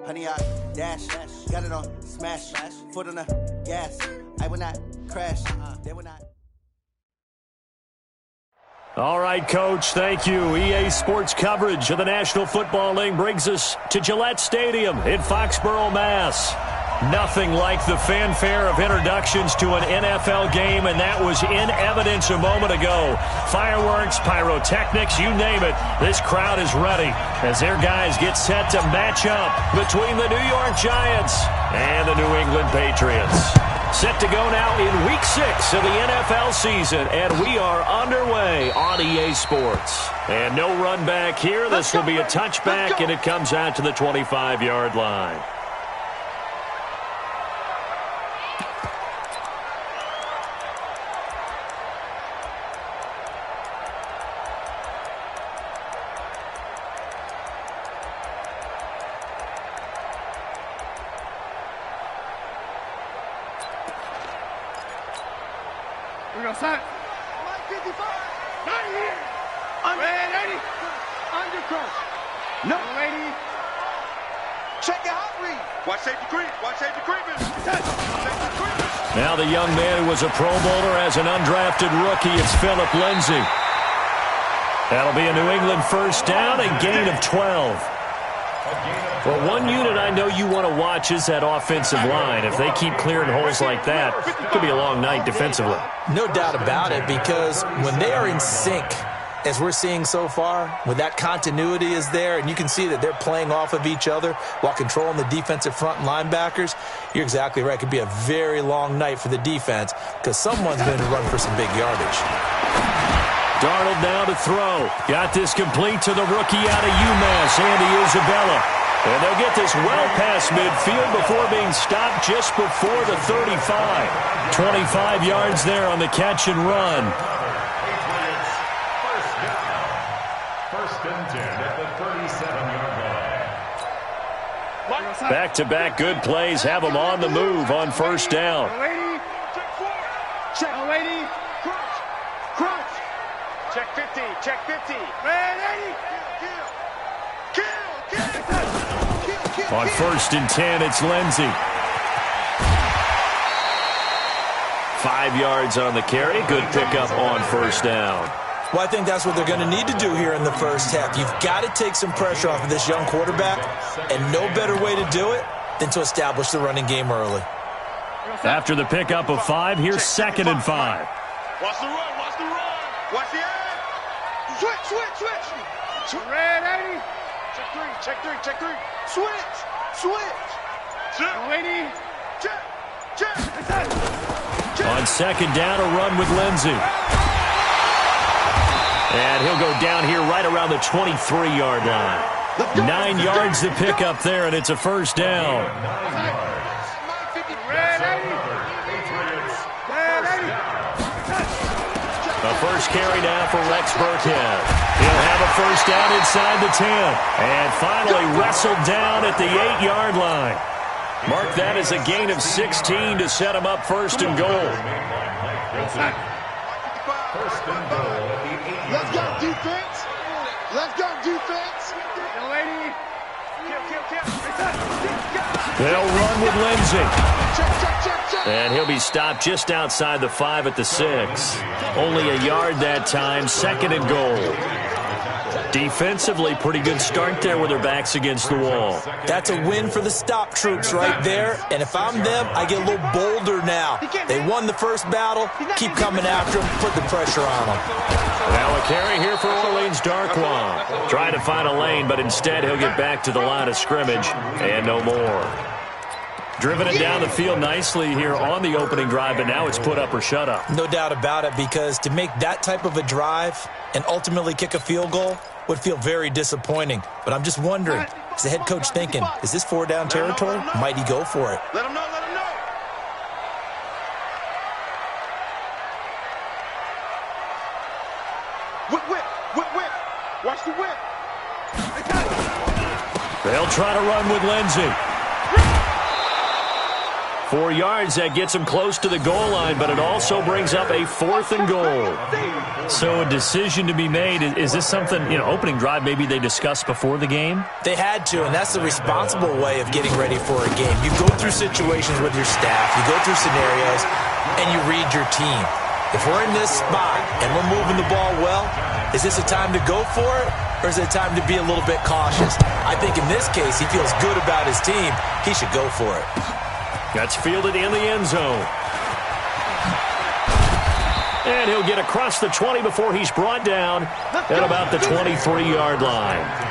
Honey, I dash, got it on smash, foot on the gas. I will not crash, they will not. All right, Coach, thank you. EA Sports coverage of the National Football League brings us to Gillette Stadium in Foxborough, Mass. Nothing like the fanfare of introductions to an NFL game, and that was in evidence a moment ago. Fireworks, pyrotechnics, you name it. This crowd is ready as their guys get set to match up between the New York Giants and the New England Patriots. Set to go now in Week 6 of the NFL season, and we are underway on EA Sports. And no run back here. This will be a touchback, and it comes out to the 25-yard line. We're going to set. 55. Not here. Red 80. Undercross. No. Lady. Check your hot read. Watch safety creep. Watch safety creeping. Now the young man who was a Pro Bowler as an undrafted rookie, it's Phillip Lindsay. That'll be a New England first down, a gain of 12. Well, one unit I know you want to watch is that offensive line. If they keep clearing holes like that, it could be a long night defensively. No doubt about it, because when they are in sync, as we're seeing so far, when that continuity is there, and you can see that they're playing off of each other while controlling the defensive front linebackers, you're exactly right. It could be a very long night for the defense because someone's going to run for some big yardage. Darnold now to throw. Got this complete to the rookie out of UMass, Andy Isabella. And they'll get this well past midfield before being stopped just before the 35. 25 yards there on the catch and run. First and 10 at the 37-yard line. Back-to-back good plays have them on the move on first down. Check 80. Crunch. Check 50. Check 50. Red 80. On first and 10, it's Lindsay. 5 yards on the carry. Good pickup on first down. Well, I think that's what they're going to need to do here in the first half. You've got to take some pressure off of this young quarterback, and no better way to do it than to establish the running game early. After the pickup of 5, here's second and 5. Watch the run. Watch the run. Watch the end. Switch. Red 80. Check 3. Check 3. Switch. Lady. Check. On second down, a run with Lindsay. And he'll go down here right around the 23-yard line. 9 yards to pick up there, and it's a first down. The first carry now for Rex Burkhead. He'll have a first down inside the 10. And finally wrestled down at the 8-yard line. Mark that as a gain of 16 to set him up first and goal. First and goal at the 8-yard line. Let's go, defense. Let's go, defense. Young lady. They'll run with Lindsay. And he'll be stopped just outside the 5 at the 6. Only a yard that time, second and goal. Defensively, pretty good start there with their backs against the wall. That's a win for the stop troops right there. And if I'm them, I get a little bolder now. They won the first battle. Keep coming after them. Put the pressure on them. Now a carry here for Orleans Darkwa. Trying to find a lane, but instead he'll get back to the line of scrimmage and no more. Driven it down the field nicely here on the opening drive, but now it's put up or shut up. No doubt about it, because to make that type of a drive and ultimately kick a field goal would feel very disappointing. But I'm just wondering, is the head coach thinking, is this 4-down territory? Might he go for it? Let him know. Whip. Watch the whip. They got it. They'll try to run with Lindsay. 4 yards, that gets him close to the goal line, but it also brings up a 4th and goal. So a decision to be made. Is this something, opening drive maybe they discussed before the game? They had to, and that's the responsible way of getting ready for a game. You go through situations with your staff, you go through scenarios, and you read your team. If we're in this spot and we're moving the ball well, is this a time to go for it, or is it a time to be a little bit cautious? I think in this case, he feels good about his team. He should go for it. That's fielded in the end zone. And he'll get across the 20 before he's brought down at about the 23-yard line.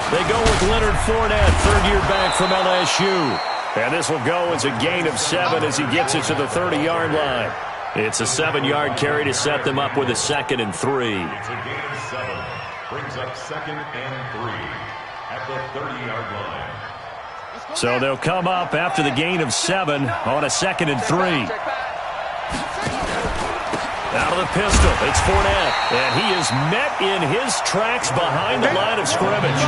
They go with Leonard Fournette, third-year back from LSU. And this will go as a gain of 7 as he gets it to the 30-yard line. It's a 7-yard carry to set them up with a 2nd and 3. It's a gain of 7. Brings up 2nd and 3 at the 30-yard line. So they'll come up after the gain of 7 on a 2nd and 3. Out of the pistol, it's Fournette, and he is met in his tracks behind the line of scrimmage.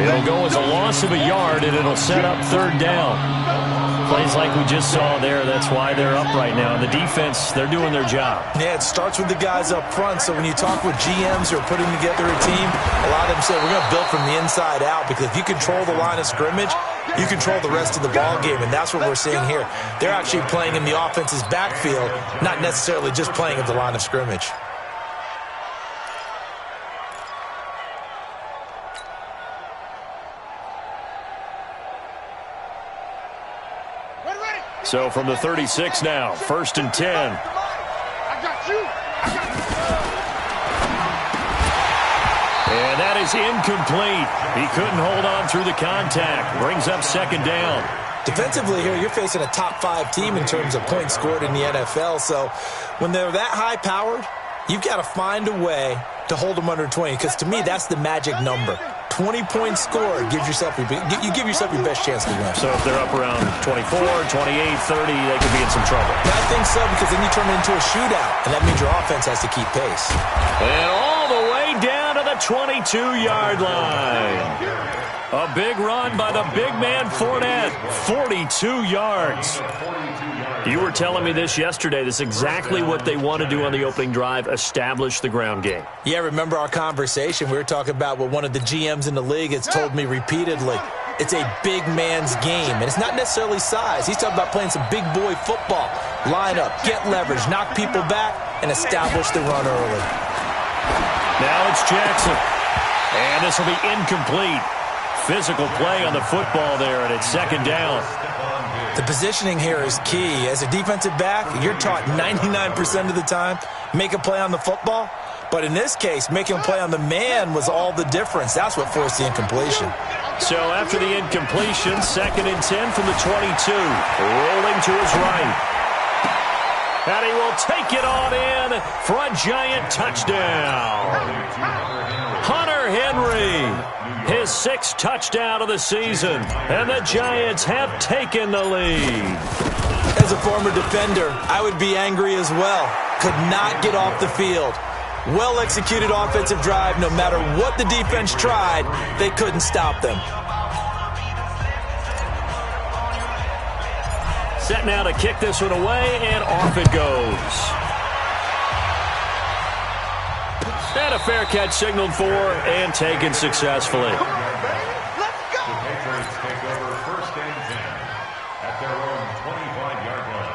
It'll go as a loss of a yard, and it'll set up 3rd down. Plays like we just saw there, that's why they're up right now. The defense, they're doing their job. Yeah, it starts with the guys up front, so when you talk with GMs who are putting together a team, a lot of them say we're going to build from the inside out, because if you control the line of scrimmage, you control the rest of the ball game, and that's what we're seeing here. They're actually playing in the offense's backfield, not necessarily just playing at the line of scrimmage. So from the 36 now, 1st and 10. I got you. And that is incomplete. He couldn't hold on through the contact. Brings up 2nd down. Defensively here, you're facing a top 5 team in terms of points scored in the NFL. So when they're that high-powered, you've got to find a way to hold them under 20, because to me, that's the magic number. 20 points scored gives yourself you give yourself your best chance to win. So if they're up around 24, 28, 30, they could be in some trouble. I think so, because then you turn it into a shootout, and that means your offense has to keep pace. And all the way down to the 22-yard line. A big run by the big man Fournette, 42 yards. You were telling me this yesterday. This is exactly what they want to do on the opening drive, establish the ground game. Yeah, remember our conversation? We were talking about what one of the GMs in the league has told me repeatedly. It's a big man's game, and it's not necessarily size. He's talking about playing some big boy football. Line up, get leverage, knock people back, and establish the run early. Now it's Jackson. And this will be incomplete. Physical play on the football there, and it's 2nd down. The positioning here is key. As a defensive back, you're taught 99% of the time, make a play on the football. But in this case, making a play on the man was all the difference. That's what forced the incompletion. So after the incompletion, 2nd and 10 from the 22. Rolling to his right. And he will take it on in for a giant touchdown. Hunter Henry, his 6th touchdown of the season. And the Giants have taken the lead. As a former defender, I would be angry as well. Could not get off the field. Well-executed offensive drive. No matter what the defense tried, they couldn't stop them. Set now to kick this one away, and off it goes. And a fair catch signaled for and taken successfully. Let's go. The Patriots take over 1st and 10 at their own 25-yard line.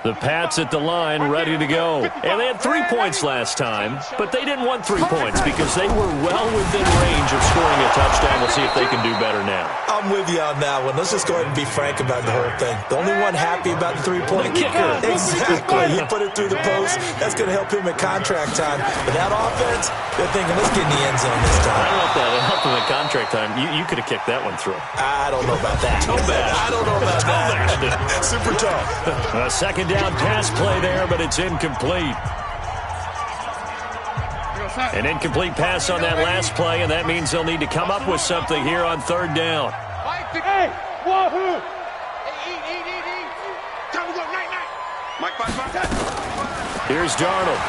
The Pats at the line, ready to go. And they had 3 points last time, but they didn't want 3 points because they were well within range of scoring a touchdown. We'll see if they can do better now. I'm with you on that one. Let's just go ahead and be frank about the whole thing. The only one happy about the 3-point kicker. Exactly. He put it through the post. That's going to help him at contract time. But that offense, they're thinking, let's get in the end zone this time. I don't know if that helped him at contract time. You could have kicked that one through. I don't know about that. I don't know about that. Super tough. A 2nd down pass play there, but it's incomplete. An incomplete pass on that last play, and that means they'll need to come up with something here on third down. Hey, wahoo! Eat. Time to go, night. Mike, 5. Here's Darnold.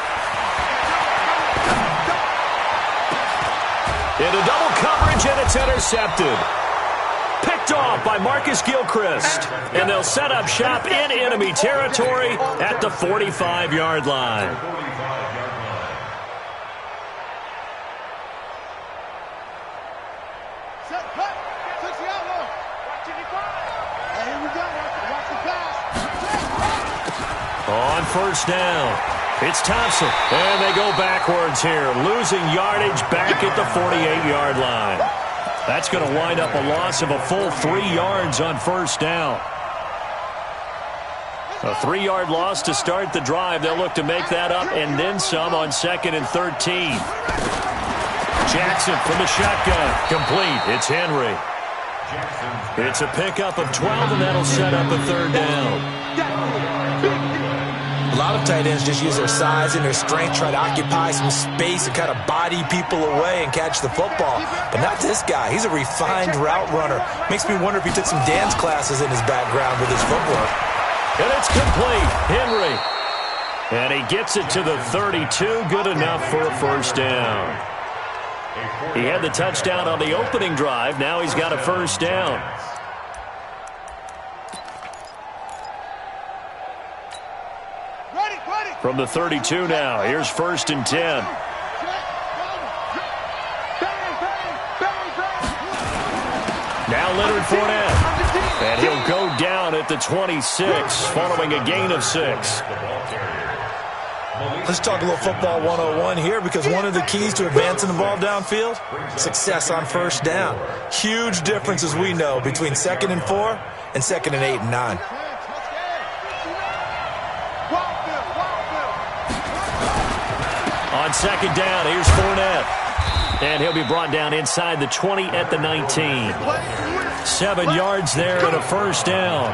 Into double coverage, and it's intercepted. Picked off by Marcus Gilchrist. And they'll set up shop in enemy territory at the 45-yard line. Set, cut, 60 outlaw. Hey, here we go. Watch the pass. On first down, it's Thompson. And they go backwards here, losing yardage back at the 48-yard line. That's going to wind up a loss of a full 3 yards on first down. A 3-yard loss to start the drive. They'll look to make that up and then some on 2nd and 13. Jackson from the shotgun. Complete. It's Henry. It's a pickup of 12, and that'll set up a third down. A lot of tight ends just use their size and their strength, try to occupy some space and kind of body people away and catch the football. But not this guy. He's a refined route runner. Makes me wonder if he took some dance classes in his background with his footwork. And it's complete. Henry. And he gets it to the 32. Good enough for a first down. He had the touchdown on the opening drive. Now he's got a first down. From the 32 now, here's 1st and 10. Now Leonard Fournette. And he'll go down at the 26, following a gain of 6. Let's talk a little football 101 here, because one of the keys to advancing the ball downfield, success on first down. Huge difference, as we know, between 2nd and 4 and 2nd and 8 and 9. On 2nd down, here's Fournette. And he'll be brought down inside the 20 at the 19. 7 yards there and a first down.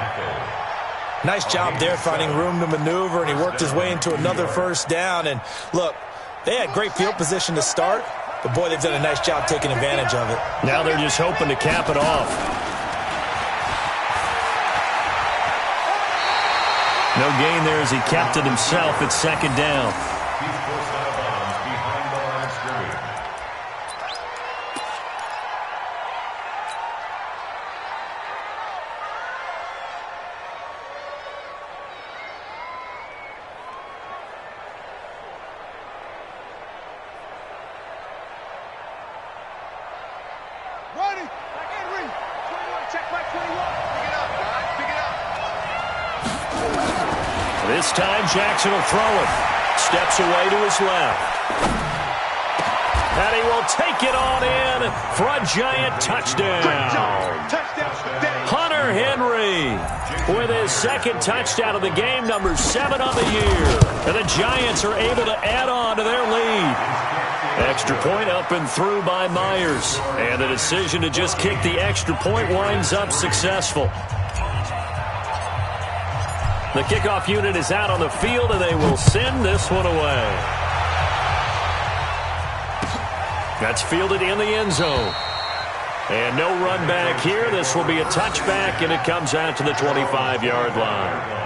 Nice job there finding room to maneuver, and he worked his way into another first down. And look, they had great field position to start, but boy, they've done a nice job taking advantage of it. Now they're just hoping to cap it off. No gain there as he kept it himself at 2nd down. He's forced out of bounds behind the line of scrimmage. Ready. Back in, Reed. 21. Check back 21. Pick it up, guys. Pick it up. This time Jackson will throw it. Steps away to his left. And he will take it on in for a giant touchdown. Hunter Henry with his 2nd touchdown of the game, number 7 on the year. And the Giants are able to add on to their lead. Extra point up and through by Myers. And the decision to just kick the extra point winds up successful. The kickoff unit is out on the field, and they will send this one away. That's fielded in the end zone. And no run back here. This will be a touchback, and it comes out to the 25-yard line.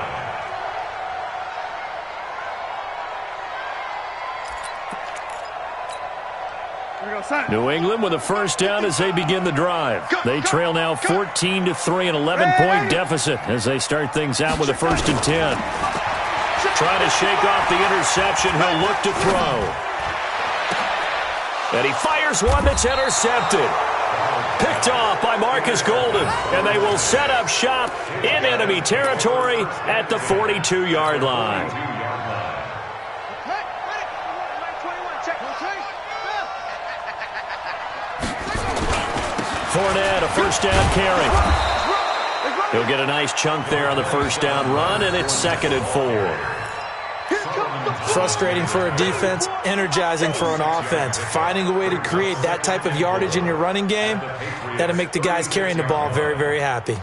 New England with a first down as they begin the drive. They trail now 14-3, an 11-point deficit as they start things out with a 1st and 10. Trying to shake off the interception. He'll look to throw. And he fires one that's intercepted. Picked off by Marcus Golden. And they will set up shop in enemy territory at the 42-yard line. Fournette, a first down carry. He'll get a nice chunk there on the first down run, and it's 2nd and 4. Frustrating for a defense, energizing for an offense. Finding a way to create that type of yardage in your running game, that'll make the guys carrying the ball very, very happy.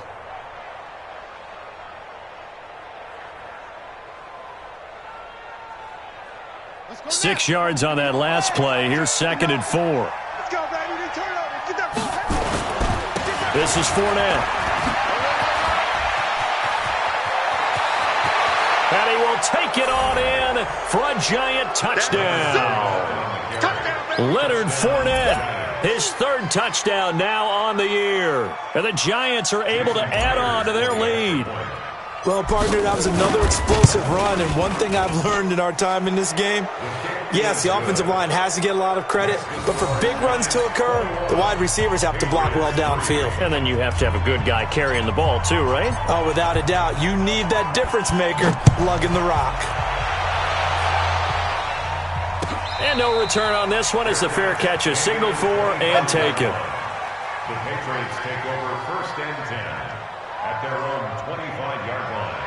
6 yards on that last play. Here's 2nd and 4. Let's go, baby. Turn over. Get that ball. This is Fournette. And he will take it on in for a giant touchdown. Leonard Fournette. His 3rd touchdown now on the year. And the Giants are able to add on to their lead. Well, partner, that was another explosive run, and one thing I've learned in our time in this game, yes, the offensive line has to get a lot of credit, but for big runs to occur, the wide receivers have to block well downfield. And then you have to have a good guy carrying the ball too, right? Oh, without a doubt. You need that difference maker lugging the rock. And no return on this one as the fair catch is signaled for and taken. The Patriots take over 1st and 10 at their own 25-yard line.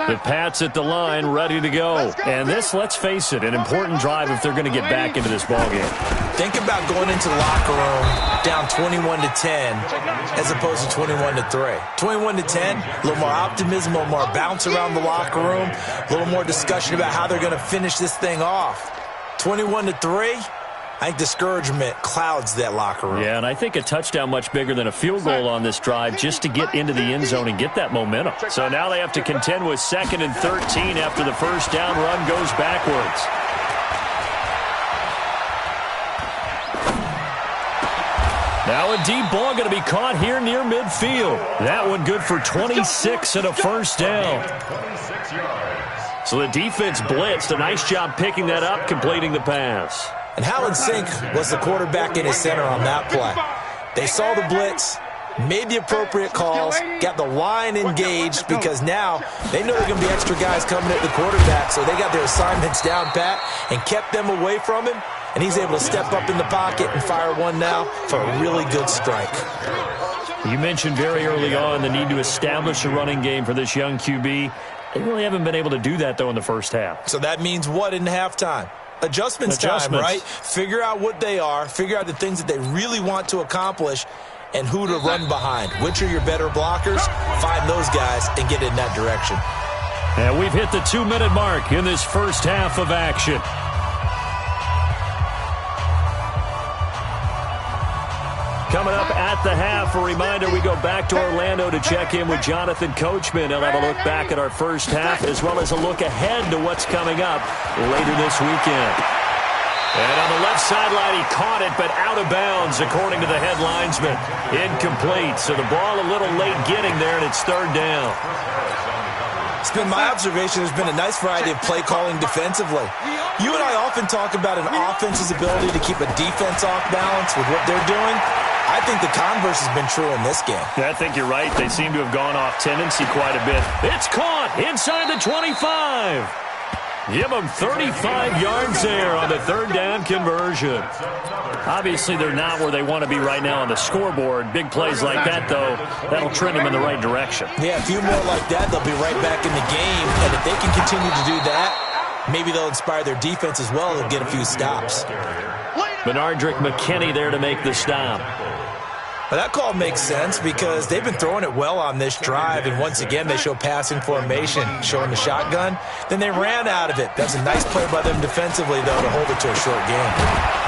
The Pats at the line, ready to go. And this, let's face it, an important drive if they're going to get back into this ballgame. Think about going into the locker room down 21-10 as opposed to 21-3. 21-10, a little more optimism, a little more bounce around the locker room, a little more discussion about how they're going to finish this thing off. 21-3, I think discouragement clouds that locker room. Yeah, and I think a touchdown much bigger than a field goal on this drive just to get into the end zone and get that momentum. So now they have to contend with 2nd and 13 after the first down run goes backwards. Now a deep ball going to be caught here near midfield. That one good for 26 and a first down. 26 yards. So the defense blitzed. A nice job picking that up, completing the pass. And how in sync was the quarterback in his center on that play? They saw the blitz, made the appropriate calls, got the line engaged because now they know there are going to be extra guys coming at the quarterback, so they got their assignments down pat and kept them away from him, and he's able to step up in the pocket and fire one now for a really good strike. You mentioned very early on the need to establish a running game for this young QB. They really haven't been able to do that, though, in the first half. So that means what in halftime? Adjustments time, right? Figure out what they are, figure out the things that they really want to accomplish, and who to run behind. Which are your better blockers? Find those guys and get in that direction. And we've hit the 2-minute mark in this first half of action. Coming up at the half, a reminder, we go back to Orlando to check in with Jonathan Coachman. He'll have a look back at our first half as well as a look ahead to what's coming up later this weekend. And on the left sideline, he caught it, but out of bounds, according to the head linesman. Incomplete, so the ball a little late getting there, and it's 3rd down. It's been my observation there's been a nice variety of play calling defensively. You and I often talk about an offense's ability to keep a defense off balance with what they're doing. I think the converse has been true in this game. Yeah, I think you're right. They seem to have gone off tendency quite a bit. It's caught inside the 25. Give them 35 yards there on the 3rd down conversion. Obviously, they're not where they want to be right now on the scoreboard. Big plays like that, though, that'll trend them in the right direction. Yeah, a few more like that, they'll be right back in the game. And if they can continue to do that, maybe they'll inspire their defense as well and get a few stops. Benardrick McKinney there to make the stop. But that call makes sense because they've been throwing it well on this drive, and once again they show passing formation, showing the shotgun. Then they ran out of it. That's a nice play by them defensively, though, to hold it to a short game.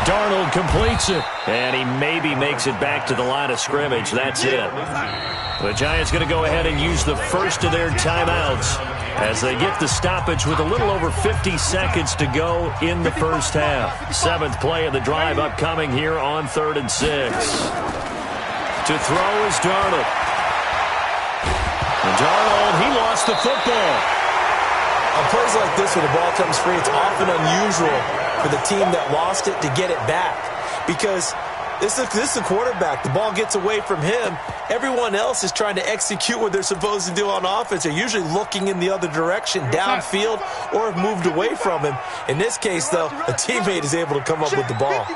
Darnold completes it, and he maybe makes it back to the line of scrimmage. That's it. The Giants going to go ahead and use the first of their timeouts as they get the stoppage with a little over 50 seconds to go in the first half. 7th play of the drive upcoming here on 3rd and 6. To throw is Darnold. And Darnold, he lost the football. On plays like this where the ball comes free, it's often unusual for the team that lost it to get it back. Because this is the quarterback. The ball gets away from him. Everyone else is trying to execute what they're supposed to do on offense. They're usually looking in the other direction, downfield, or have moved away from him. In this case, though, a teammate is able to come up with the ball.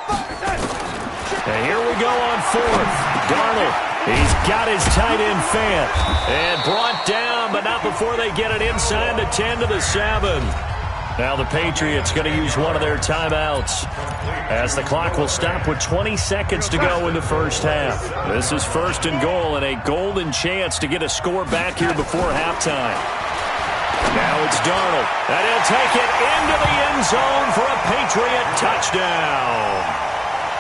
And here we go on 4th. Darnold, he's got his tight end Fant. And brought down, but not before they get it inside the 10 to the 7. Now the Patriots going to use one of their timeouts as the clock will stop with 20 seconds to go in the first half. This is 1st and goal and a golden chance to get a score back here before halftime. Now it's Darnold, and he'll take it into the end zone for a Patriot touchdown.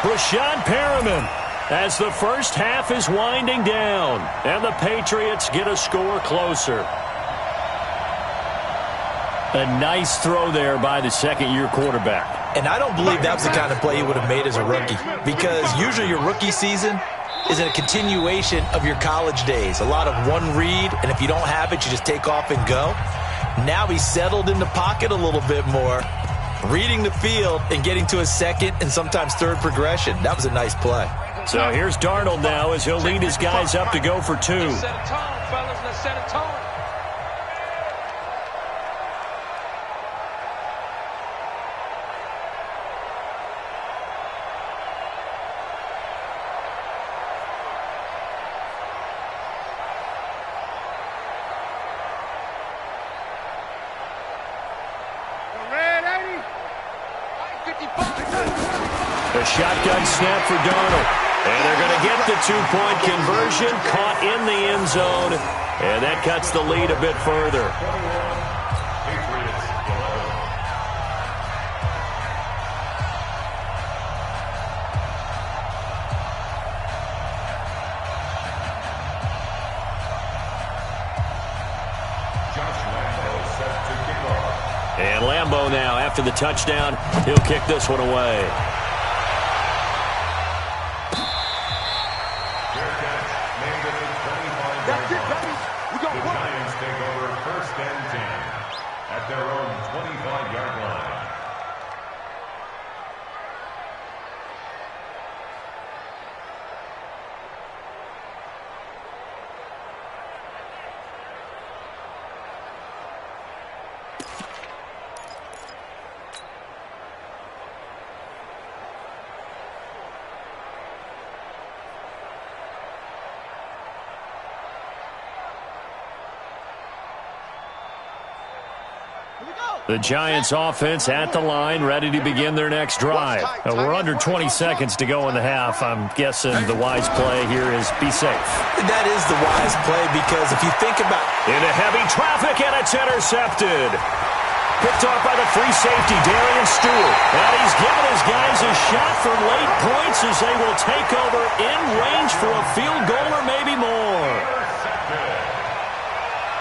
Brashad Perriman, as the first half is winding down, and the Patriots get a score closer. A nice throw there by the second-year quarterback. And I don't believe that was the kind of play he would have made as a rookie, because usually your rookie season is a continuation of your college days. A lot of one read, and if you don't have it, you just take off and go. Now he's settled in the pocket a little bit more, reading the field and getting to a second and sometimes third progression. That was a nice play. So here's Darnold now as he'll lead his guys up to go for 2. Let's set a tone, fellas. Let's set a tone. The shotgun snap for Darnold. And they're going to get the 2-point conversion, caught in the end zone. And that cuts the lead a bit further. Patriots 11. Josh Lambo set to kick off. And Lambo now, after the touchdown, he'll kick this one away. Fair catch made at the 25-yard line. The Giants take over 1st and 10 at their own 25-yard line. The Giants offense at the line, ready to begin their next drive. We're under 20 seconds to go in the half. I'm guessing the wise play here is be safe. That is the wise play, because if you think about it. Into heavy traffic, and it's intercepted. Picked off by the free safety, Darian Stewart. And he's given his guys a shot for late points as they will take over in range for a field goal or maybe more.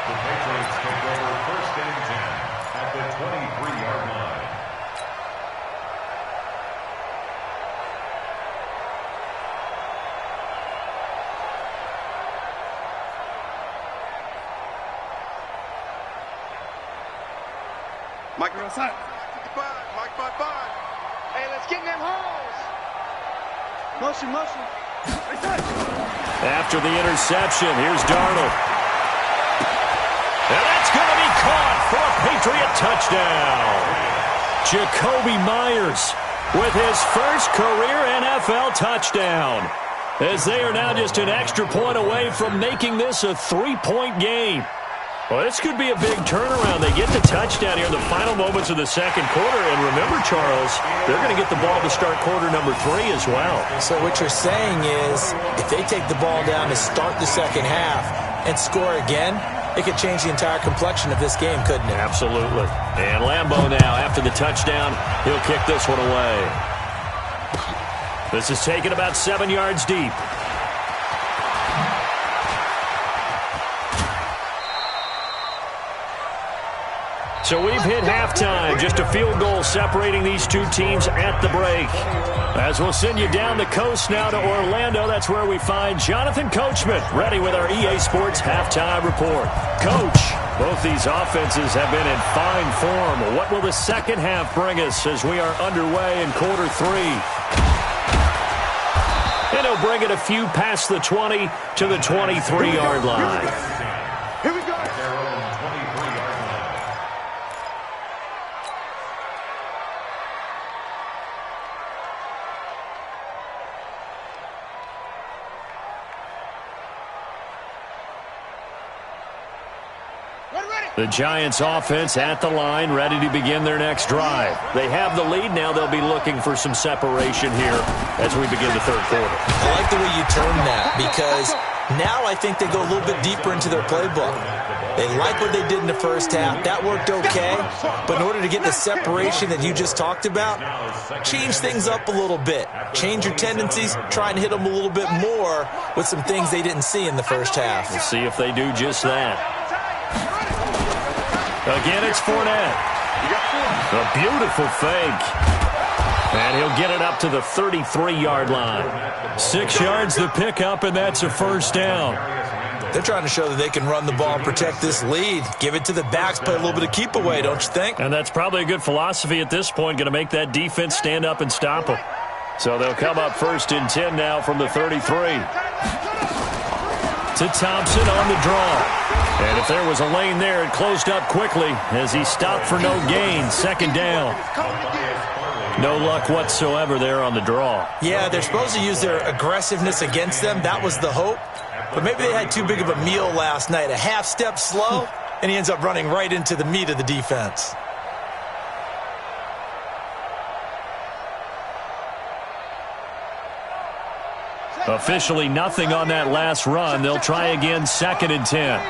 The Patriots take over 1st and 10 at the 23-yard line. Mike, outside. 55. Mike, 5-5. Hey, let's get in them holes. Motion, motion. After the interception, here's Darnold. And that's going to be caught for a Patriot touchdown. Jacoby Myers with his first career NFL touchdown, as they are now just an extra point away from making this a 3-point game. Well, this could be a big turnaround. They get the touchdown here in the final moments of the second quarter. And remember, Charles, they're going to get the ball to start quarter number 3 as well. So what you're saying is, if they take the ball down to start the second half and score again, it could change the entire complexion of this game, couldn't it? Absolutely. And Lambo now, after the touchdown, he'll kick this one away. This is taken about 7 yards deep. So we've hit halftime, just a field goal separating these two teams at the break. As we'll send you down the coast now to Orlando, that's where we find Jonathan Coachman, ready with our EA Sports halftime report. Coach, both these offenses have been in fine form. What will the second half bring us as we are underway in quarter 3? And he'll bring it a few past the 20 to the 23-yard line. Here we go. Their own 23-yard line. Ready, The Giants offense at the line, ready to begin their next drive. They have the lead. Now they'll be looking for some separation here as we begin the third quarter. I like the way you term that, because now I think they go a little bit deeper into their playbook. They like what they did in the first half. That worked okay. But in order to get the separation that you just talked about, change things up a little bit. Change your tendencies. Try and hit them a little bit more with some things they didn't see in the first half. We'll see if they do just that. Again, it's Fournette. A beautiful fake. And he'll get it up to the 33-yard line. 6 yards the pickup, and that's a first down. They're trying to show that they can run the ball and protect this lead. Give it to the backs, play a little bit of keep away, don't you think? And that's probably a good philosophy at this point, going to make that defense stand up and stop them. So they'll come up 1st and 10 now from the 33. To Thompson on the draw. And if there was a lane there, it closed up quickly as he stopped for no gain. 2nd down. No luck whatsoever there on the draw. Yeah, they're supposed to use their aggressiveness against them. That was the hope. But maybe they had too big of a meal last night. A half step slow, and he ends up running right into the meat of the defense. Officially nothing on that last run. They'll try again 2nd and 10.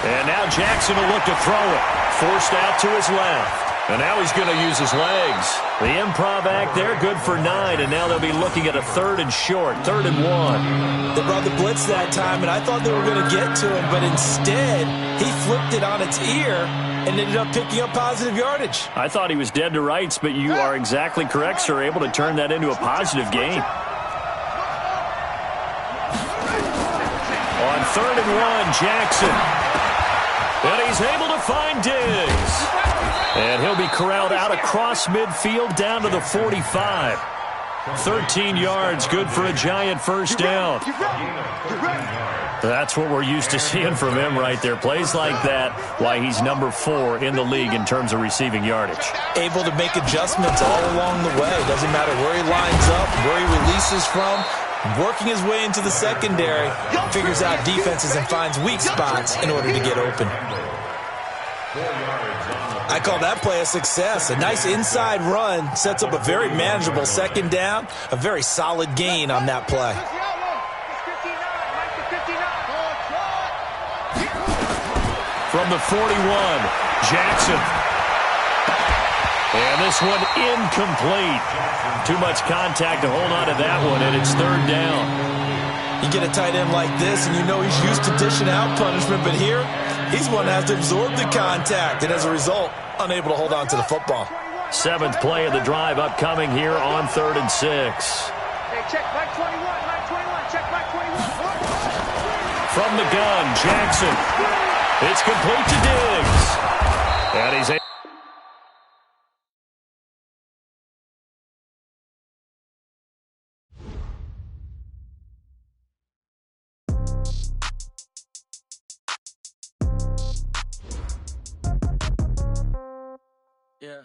And now Jackson will look to throw it. Forced out to his left. And now he's going to use his legs. The improv act there, good for 9. And now they'll be looking at a 3rd and short, 3rd and 1. They brought the blitz that time, and I thought they were going to get to him. But instead, he flipped it on its ear and ended up picking up positive yardage. I thought he was dead to rights, but you are exactly correct, sir. Able to turn that into a positive gain. On 3rd and 1, Jackson. And he's able to find Diggs. And he'll be corralled out across midfield down to the 45. 13 yards, good for a Giant first down. That's what we're used to seeing from him right there. Plays like that, why he's number 4 in the league in terms of receiving yardage. Able to make adjustments all along the way. Doesn't matter where he lines up, where he releases from. Working his way into the secondary, figures out defenses and finds weak spots in order to get open. I call that play a success. A nice inside run sets up a very manageable 2nd down. A very solid gain on that play. From the 41, Jackson. And this one incomplete. Too much contact to hold on to that one, and it's 3rd down. You get a tight end like this, and you know he's used to dishing out punishment, but here, he's one that has to absorb the contact, and as a result, unable to hold on to the football. 7th play of the drive upcoming here on 3rd and 6. Hey, check back 21, line 21, check back 21. From the gun, Jackson. It's complete to Diggs. And he's able. Yeah.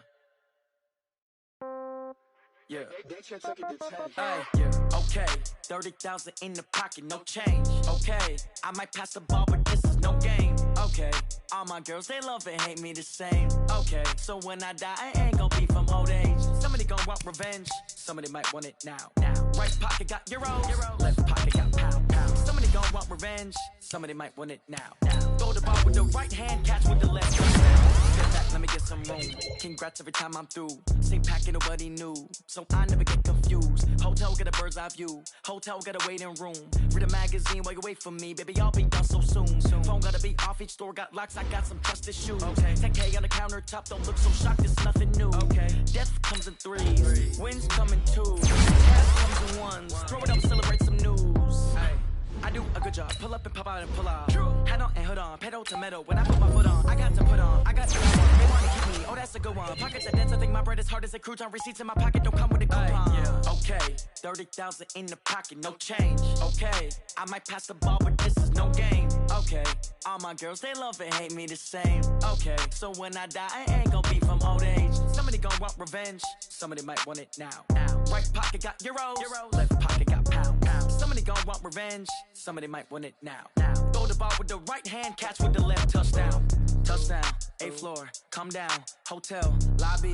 Okay, 30,000 in the pocket, no change. Okay, I might pass the ball, but this is no game. Okay, all my girls, they love and hate me the same. Okay, so when I die, I ain't gon' be from old age. Somebody gon' want revenge, somebody might want it now. Right pocket got euros, left pocket got pound. Somebody gon' want revenge, somebody might want it now. Throw the ball with the right hand, catch with the left. Step back, let me get some room. Congrats every time I'm through. Same packet, nobody knew, so I never get confused. Hotel get a bird's eye view. Hotel got a waiting room. Read a magazine while you wait for me, baby. I'll be done so soon. Phone gotta be off. Each store got locks. I got some trusted shoes. 10K on the countertop. Don't look so shocked. It's nothing new. Death comes in 3s. Wins come in 2s. Cash comes in 1s. Throw it up, celebrate some news. I do a good job. Pull up and pop out and pull out. Head on and hood on. Pedal to metal. When I put my foot on, I got to put on. I got to put on. They want to keep me. Oh, that's a good one. Pockets are dense. I think my bread is hard as a crouton. Receipts in my pocket don't come with a coupon. Okay, 30,000 in the pocket, no change. Okay, I might pass the ball, but this is no game. Okay, all my girls, they love and hate me the same. Okay, so when I die, I ain't gon' be from old age. Somebody gon' want revenge. Somebody might want it now. Right pocket got euros. Left pocket got pound. Somebody gon' want revenge. Somebody might want it now. Throw the ball with the right hand, catch with the left, touchdown. Touchdown, 8th floor, come down, hotel, lobby.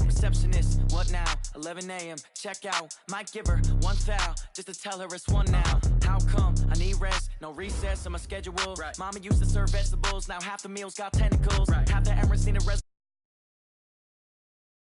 Receptionist, what now? 11 a.m., check out. Might give her one foul, just to tell her it's one now. How come? I need rest, no recess on my schedule. Mama used to serve vegetables, now half the meals got tentacles. Half the Emirates need a rest.